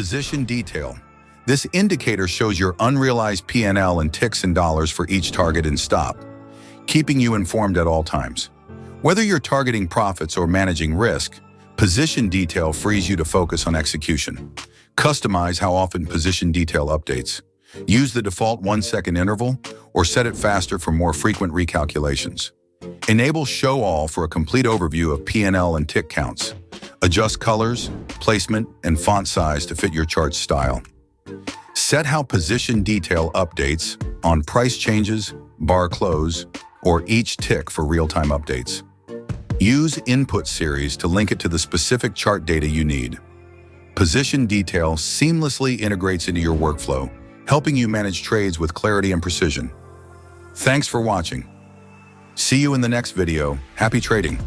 Position detail. This indicator shows your unrealized P&L in ticks and dollars for each target and stop, keeping you informed at all times. Whether you're targeting profits or managing risk, position detail frees you to focus on execution. Customize how often position detail updates. Use the default 1-second interval or set it faster for more frequent recalculations. Enable Show All for a complete overview of P&L and tick counts. Adjust colors, placement, and font size to fit your chart's style. Set how position detail updates on price changes, bar close, or each tick for real-time updates. Use Input Series to link it to the specific chart data you need. Position detail seamlessly integrates into your workflow, helping you manage trades with clarity and precision. Thanks for watching. See you in the next video. Happy trading!